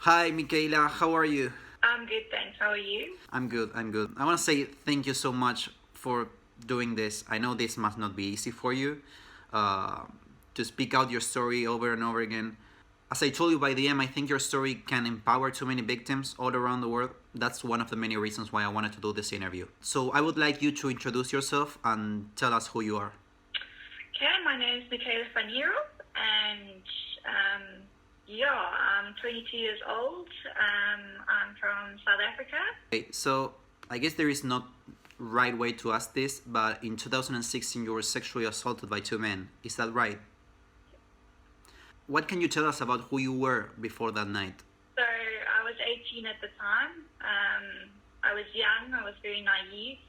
Hi, Michaela. How are you? I'm good, thanks. How are you? I'm good. I'm good. I want to say thank you so much for doing this. I know this must not be easy for you uh, to speak out your story over and over again. As I told you by the end, I think your story can empower too many victims all around the world. That's one of the many reasons why I wanted to do this interview. So I would like you to introduce yourself and tell us who you are. Okay, my name is Michaela van Nierop, and I'm 22 years old. I'm from South Africa. Okay, so I guess there is not right way to ask this, but in 2016 you were sexually assaulted by two men. Is that right? What can you tell us about who you were before that night? So I was 18 at the time. I was young. I was very naive.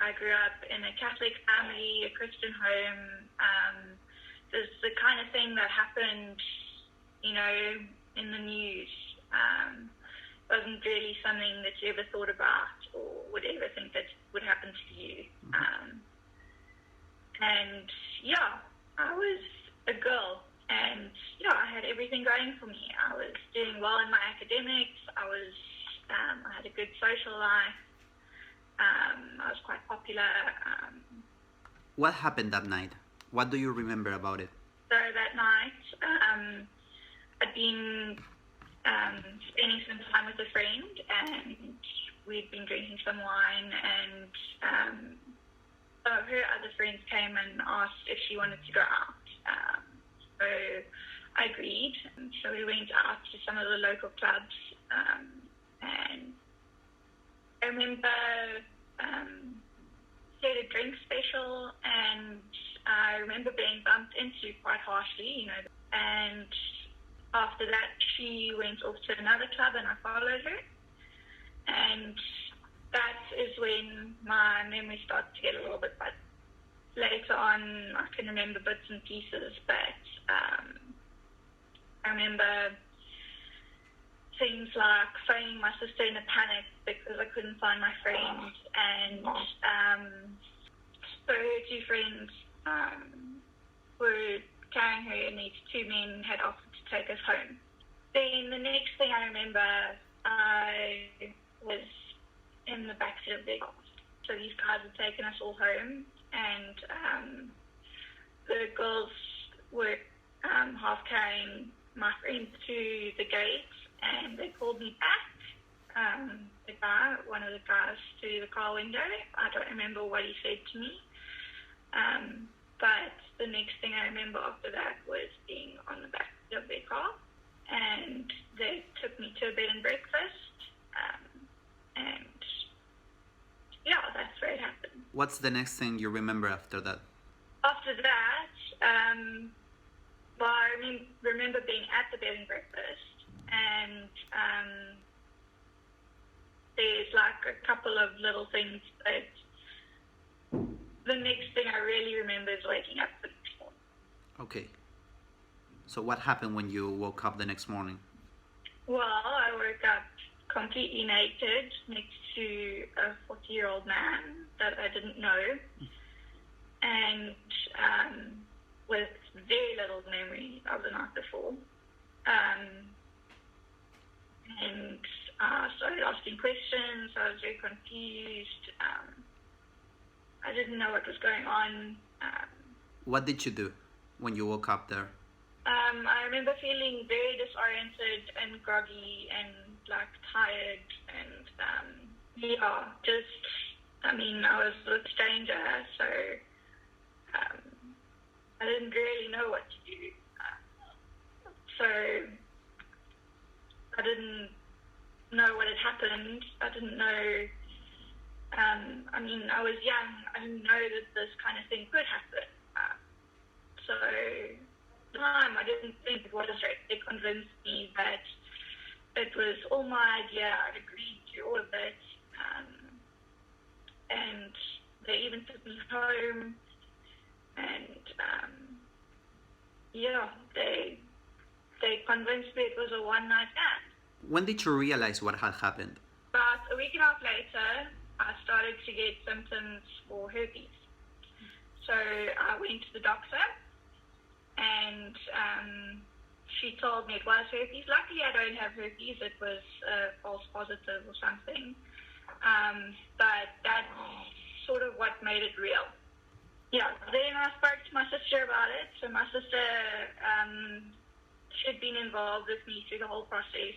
I grew up in a Catholic family, a Christian home. There's the kind of thing that happened, in the news. Wasn't really something that you ever thought about or would ever think that would happen to you. I was a girl, and I had everything going for me. I was doing well in my academics. I had a good social life. I was quite popular. What happened that night? What do you remember about it? So that night, I'd been spending some time with a friend, and we'd been drinking some wine, and some of her other friends came and asked if she wanted to go out. So I agreed. So we went out to some of the local clubs, and I remember they had a drink special, and I remember being bumped into quite harshly, and after that she went off to another club and I followed her, and that is when my memory started to get a little bit bad. Later on I can remember bits and pieces, but I remember things like phoning my sister in a panic because I couldn't find my friend, and so her two friends were carrying her, and these two men had offered to take us home. Then the next thing I remember, I was in the backseat of their car. So these guys had taken us all home, and the girls were half carrying my friend to the gate, and they called me back. One of the guys, to the car window. I don't remember what he said to me. But the next thing I remember after that was being on the back of their car, and they took me to a bed and breakfast, and that's where it happened. What's the next thing you remember after that? After that, I remember being at the bed and breakfast, and there's like a couple of little things, but the next thing I really remember is waking up the next morning. Okay. So what happened when you woke up the next morning? Well, I woke up completely naked next to a 40-year-old man that I didn't know, and with very little memory of the night before. And I started asking questions. I was very confused. I didn't know what was going on. What did you do when you woke up there? I remember feeling very disoriented and groggy and tired, and I was with a stranger, so I didn't really know what to do. So I didn't know what had happened. I didn't know. I was young. I didn't know that this kind of thing could happen. So at the time, I didn't think it was right. They convinced me that it was all my idea. I'd agreed to all of it. And they even took me home. And they convinced me it was a one-night stand. When did you realize what had happened? About a week and a half later, I started to get symptoms for herpes. So I went to the doctor, and she told me it was herpes. Luckily, I don't have herpes. It was a false positive or something. But that's sort of what made it real. Yeah, then I spoke to my sister about it. So my sister, she'd been involved with me through the whole process.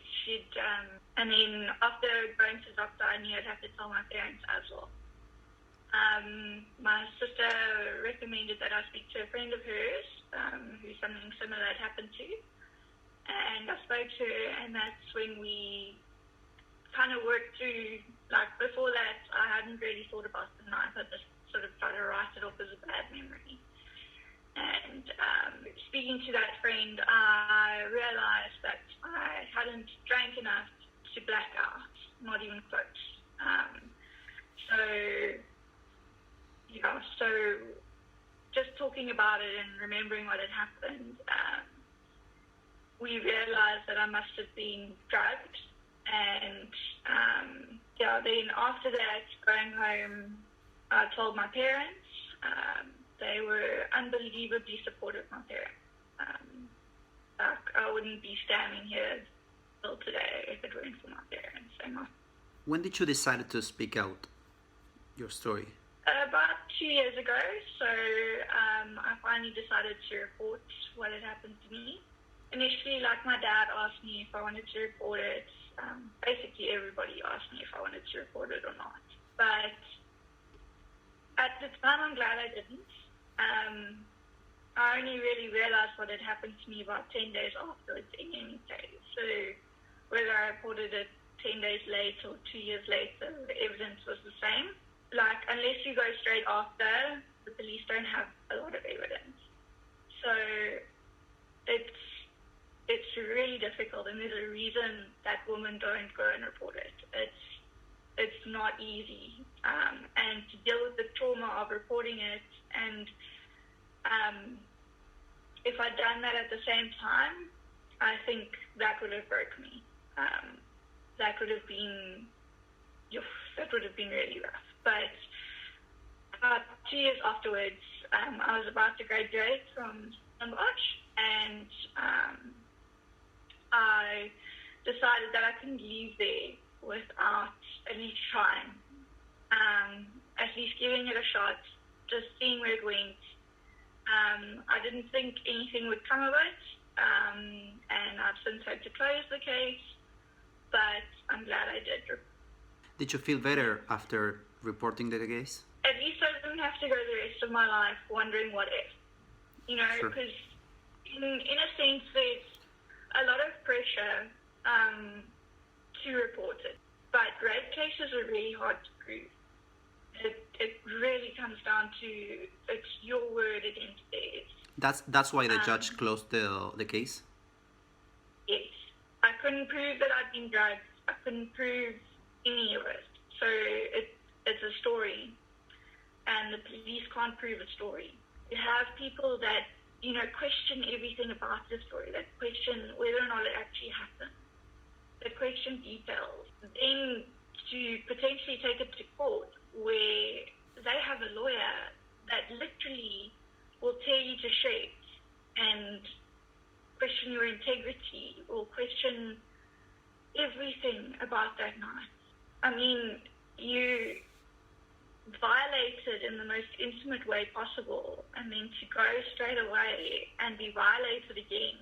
And then after going to the doctor, I knew I'd have to tell my parents as well. My sister recommended that I speak to a friend of hers, who something similar had happened to. And I spoke to her, and that's when we kind of worked through, like before that, I hadn't really thought about the knife. I just sort of tried to write it off as a bad memory. And speaking to that friend, I realized that I hadn't drank enough to black out, not even close. So just talking about it and remembering what had happened, we realized that I must have been drugged. And then after that, going home, I told my parents. They were unbelievably supportive, my parents. I wouldn't be standing here still today if it weren't for my parents. When did you decide to speak out your story? About 2 years ago. So I finally decided to report what had happened to me. Initially, like my dad asked me if I wanted to report it. Basically, everybody asked me if I wanted to report it or not. But at the time, I'm glad I didn't. I only really realized what had happened to me about 10 days afterwards in any case. So whether I reported it 10 days later or 2 years later, the evidence was the same. Like, unless you go straight after, the police don't have a lot of evidence. So it's really difficult, and there's a reason that women don't go and report it. It's not easy. And to deal with the trauma of reporting it, and if I'd done that at the same time, I think that would have broke me. That would have been really rough. But about 2 years afterwards, I was about to graduate from Stellenbosch, and I decided that I couldn't leave there without at least trying, at least giving it a shot, just seeing where it went. I didn't think anything would come of it, and I've since had to close the case, but I'm glad I did. Did you feel better after reporting the case? At least I didn't have to go the rest of my life wondering what if, because in a sense there's a lot of pressure to report it, but rape cases are really hard to prove. It really comes down to it's your word against theirs. That's why the judge closed the case? Yes. I couldn't prove that I'd been drugged. I couldn't prove any of it. So it's a story, and the police can't prove a story. You have people that, question everything about the story, that question whether or not it actually happened, that question details. Then to potentially take it to court where they have a lawyer that literally will tear you to shreds and question your integrity, or question everything about that night. I mean, you violated in the most intimate way possible, and then to go straight away and be violated again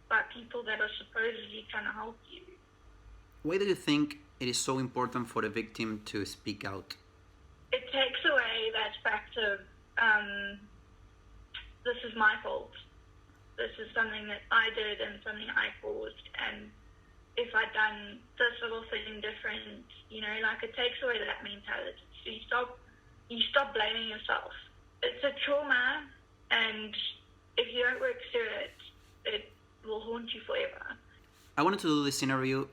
by people that are supposedly trying to help you. Why do you think it is so important for the victim to speak out? It takes away that fact of, this is my fault. This is something that I did and something I caused, and if I'd done this little thing different, it takes away that mentality. So you stop blaming yourself. It's a trauma, and if you don't work through it, it will haunt you forever. I wanted to do this interview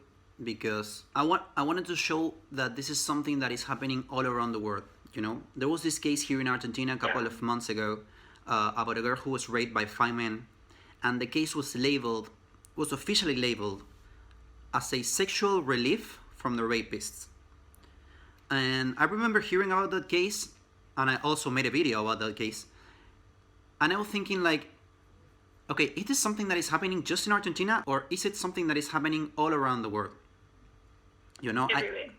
because I wanted to show that this is something that is happening all around the world. There was this case here in Argentina a couple of months ago about a girl who was raped by 5 men, and the case was officially labeled as a sexual relief from the rapists. And I remember hearing about that case, and I also made a video about that case, and I was thinking, okay, is this something that is happening just in Argentina, or is it something that is happening all around the world? You know, Everywhere.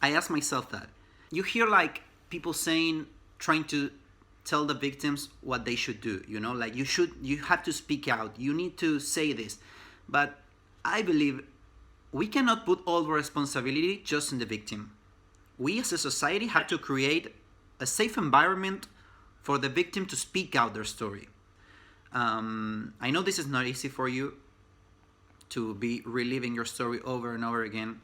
I ask myself that. You hear like people saying, trying to tell the victims what they should do, you know, like you have to speak out, you need to say this. But I believe we cannot put all the responsibility just in the victim. We as a society have to create a safe environment for the victim to speak out their story. I know this is not easy for you to be reliving your story over and over again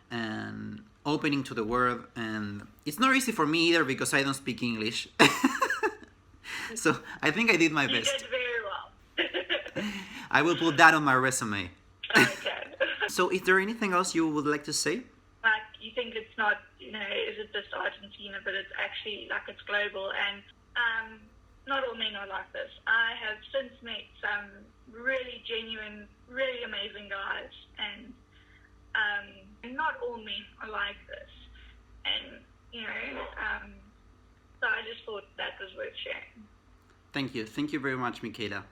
and opening to the world, and it's not easy for me either because I don't speak English. So I think I did my best. You did very well. I will put that on my resume. Okay. So is there anything else you would like to say? Like, you think it's not, you know, is it just Argentina, but it's actually, like, it's global, and not all men are like this. I have since met some really genuine, really amazing guys, and not all men are like this. And, you know, so I just thought that was worth sharing. Thank you. Thank you very much, Michaela.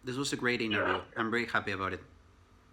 This was a great interview. I'm very happy about it.